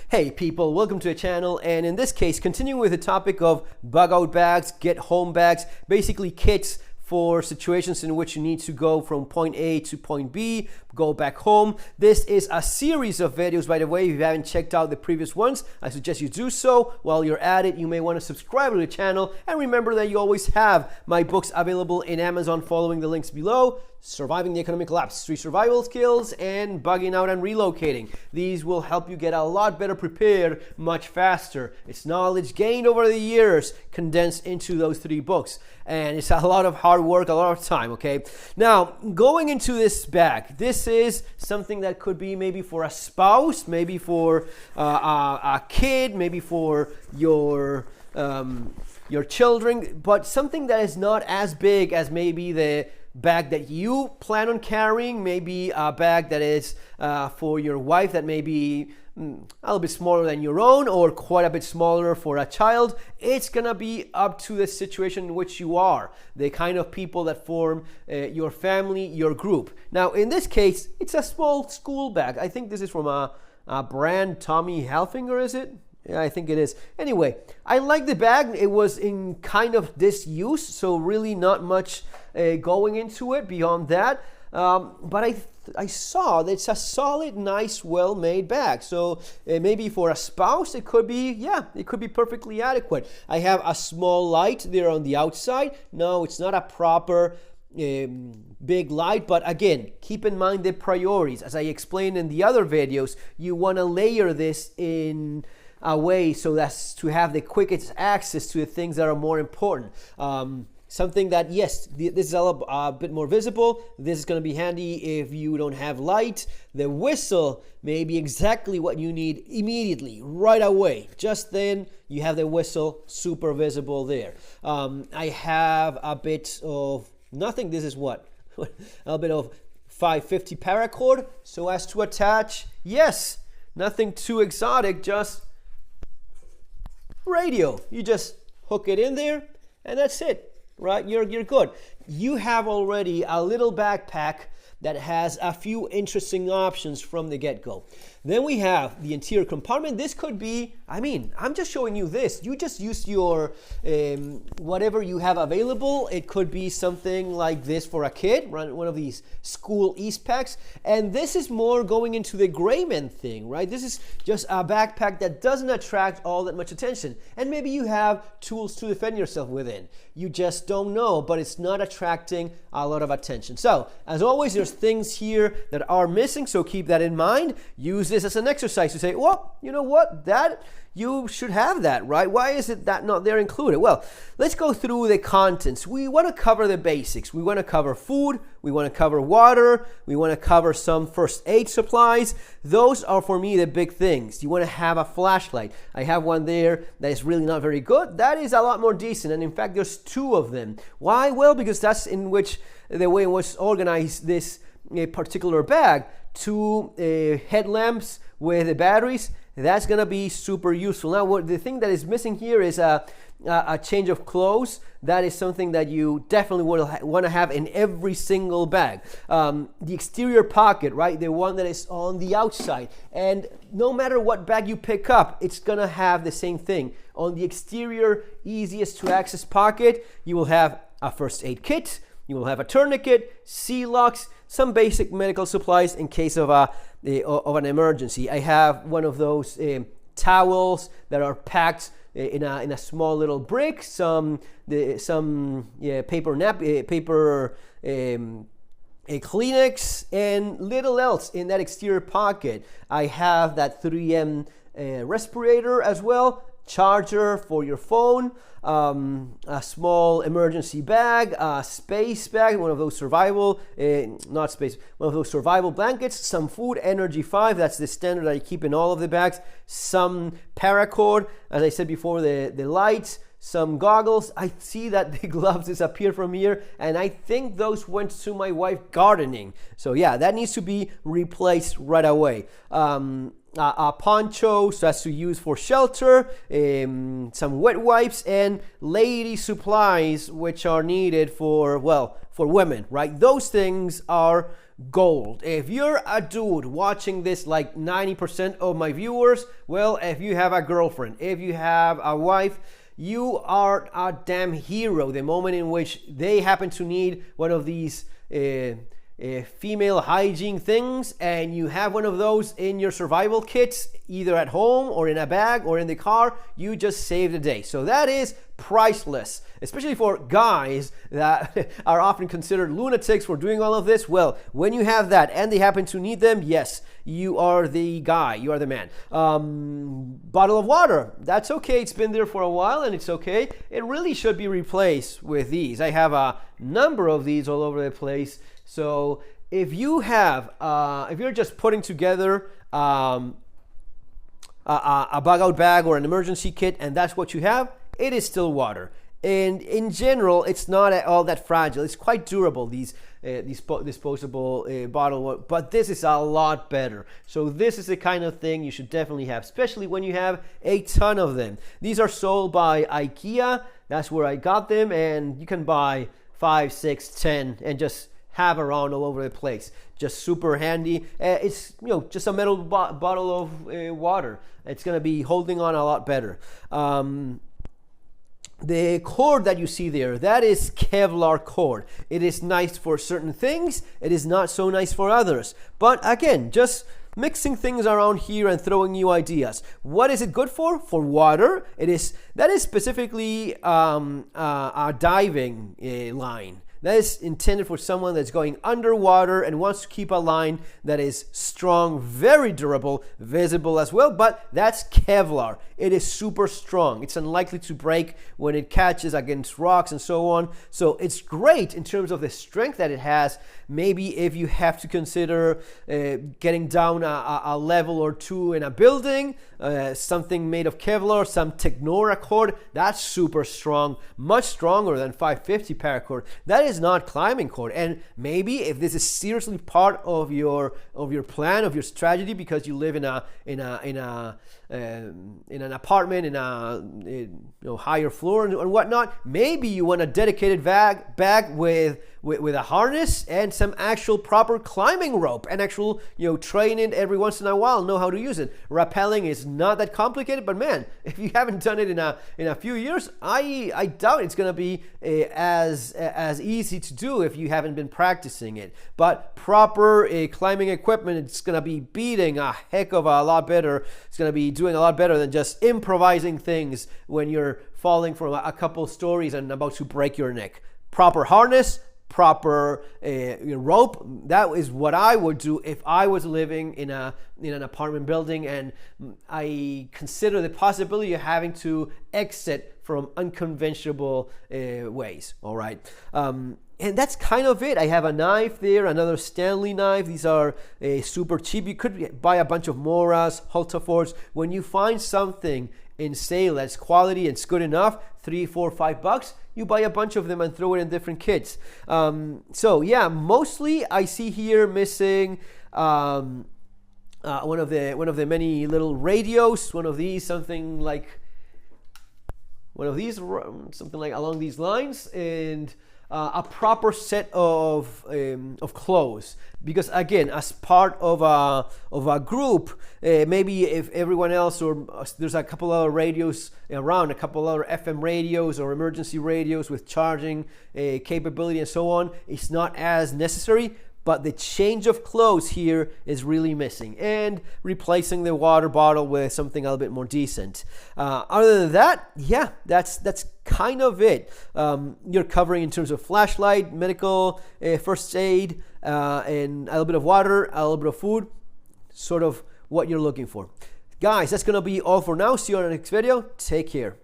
Hey people, welcome to the channel, and in this case, continuing with the topic of bug out bags, get home bags, basically kits for situations in which you need to go from point A to point B, go back home. This is a series of videos, by the way. If you haven't checked out the previous ones, I suggest you do so. While you're at it, you may want to subscribe to the channel, and remember that you always have my books available in Amazon following the links below. Surviving the Economic Collapse, 3 survival skills, and bugging out and relocating. These will help you get a lot better prepared much faster. It's knowledge gained over the years condensed into those 3 books. And it's a lot of hard work, a lot of time, okay? Now, going into this bag, this is something that could be maybe for a spouse, maybe for a kid, maybe for your children, but something that is not as big as maybe the bag that you plan on carrying, maybe a bag that is for your wife that may be a little bit smaller than your own, or quite a bit smaller for a child. It's gonna be up to the situation in which you are, the kind of people that form your family, your group. Now, in this case, it's a small school bag. I think this is from a brand, Tommy Hilfiger, is it? Yeah, I think it is. Anyway, I like the bag. It was in kind of disuse, so really not much going into it beyond that. But I saw that it's a solid, nice, well-made bag. So maybe for a spouse, it could be perfectly adequate. I have a small light there on the outside. No, it's not a proper big light, but again, keep in mind the priorities. As I explained in the other videos, you want to layer this in a way so that's to have the quickest access to the things that are more important. Something that, yes, this is a bit more visible. This is going to be handy if you don't have light. The whistle may be exactly what you need immediately, right away. Just then, you have the whistle super visible there. I have a bit of nothing. This is what? A bit of 550 paracord so as to attach, yes, nothing too exotic, just radio. You just hook it in there and that's it. Right, you're good. You have already a little backpack that has a few interesting options from the get-go. Then we have the interior compartment. This could be, I'm just showing you this. You just use your whatever you have available. It could be something like this for a kid, one of these school East packs. And this is more going into the gray men thing, right? This is just a backpack that doesn't attract all that much attention. And maybe you have tools to defend yourself within. You just don't know, but it's not attracting a lot of attention. So, as always, there's things here that are missing, so keep that in mind. Use this as an exercise to say, well, you know what, that you should have that, right? Why is it that not there included? Well, let's go through the contents. We want to cover the basics. We want to cover food. We want to cover water. We want to cover some first aid supplies. Those are, for me, the big things. You want to have a flashlight. I have one there that is really not very good. That is a lot more decent, and in fact, there's 2 of them. Why? Well, because that's in which the way it was organized this particular bag. 2 headlamps with the batteries. That's gonna be super useful. Now, the thing that is missing here is a change of clothes. That is something that you definitely want to have in every single bag. The exterior pocket, right? The one that is on the outside. And no matter what bag you pick up, it's gonna have the same thing. On the exterior, easiest to access pocket, you will have a first aid kit. You will have a tourniquet, C-locks, some basic medical supplies in case of an emergency. I have one of those towels that are packed in a small little brick. Some paper a Kleenex, and little else in that exterior pocket. I have that 3M respirator as well. Charger for your phone, a small emergency bag, a space bag, one of those survival, one of those survival blankets, some food, Energy 5, that's the standard I keep in all of the bags, some paracord, as I said before, the lights, some goggles. I see that the gloves disappeared from here, and I think those went to my wife gardening. So yeah, that needs to be replaced right away. A poncho so as to use for shelter, some wet wipes, and lady supplies which are needed for women, right? Those things are gold. If you're a dude watching this, like 90% of my viewers, well, if you have a girlfriend, if you have a wife, you are a damn hero the moment in which they happen to need one of these female hygiene things, and you have one of those in your survival kits, either at home or in a bag or in the car. You just saved the day. So that is priceless, especially for guys that are often considered lunatics for doing all of this. Well, when you have that and they happen to need them, yes, you are the guy, you are the man. Bottle of water, that's okay. It's been there for a while and it's okay. It really should be replaced with these. I have a number of these all over the place. So if you have, if you're just putting together a bug out bag or an emergency kit and that's what you have, it is still water. And in general, it's not at all that fragile. It's quite durable, these disposable bottle, but this is a lot better. So this is the kind of thing you should definitely have, especially when you have a ton of them. These are sold by IKEA. That's where I got them, and you can buy 5, 6, 10 and just have around all over the place. Just super handy. It's, you know, just a metal bottle of water. It's going to be holding on a lot better. The cord that you see there, that is Kevlar cord. It is nice for certain things. It is not so nice for others. But again, just mixing things around here and throwing you ideas. What is it good for? For water. That is specifically a diving line. That is intended for someone that's going underwater and wants to keep a line that is strong, very durable, visible as well, but that's Kevlar. It is super strong. It's unlikely to break when it catches against rocks and so on. So it's great in terms of the strength that it has. Maybe if you have to consider getting down a level or two in a building, something made of Kevlar, some Technora cord, that's super strong, much stronger than 550 paracord. That is not climbing cord. And maybe if this is seriously part of your plan, of your strategy, because you live in an apartment in a higher floor and whatnot, maybe you want a dedicated bag with a harness and some actual proper climbing rope and actual, train it every once in a while, know how to use it. Rappelling is not that complicated, but man, if you haven't done it in a few years, I doubt it's going to be as easy to do if you haven't been practicing it. But proper climbing equipment, it's going to be beating a heck of a lot better. It's going to be doing a lot better than just improvising things when you're falling from a couple stories and about to break your neck. Proper harness, proper rope. That is what I would do if I was living in an apartment building and I consider the possibility of having to exit from unconventional ways. All right. And that's kind of it. I have a knife there, another Stanley knife. These are super cheap. You could buy a bunch of Moras, Hultafords. When you find something in sale that's quality and it's good enough, $3, $4, $5, you buy a bunch of them and throw it in different kits. So yeah, mostly I see here missing one of the many little radios. One of these, something like along these lines, and a proper set of clothes, because again, as part of a group, maybe if everyone else, or there's a couple other radios around, a couple other FM radios or emergency radios with charging capability and so on, it's not as necessary. But the change of clothes here is really missing, and replacing the water bottle with something a little bit more decent. Other than that, yeah, that's kind of it. You're covering in terms of flashlight, medical first aid, and a little bit of water, a little bit of food, sort of what you're looking for. Guys, that's going to be all for now. See you on the next video. Take care.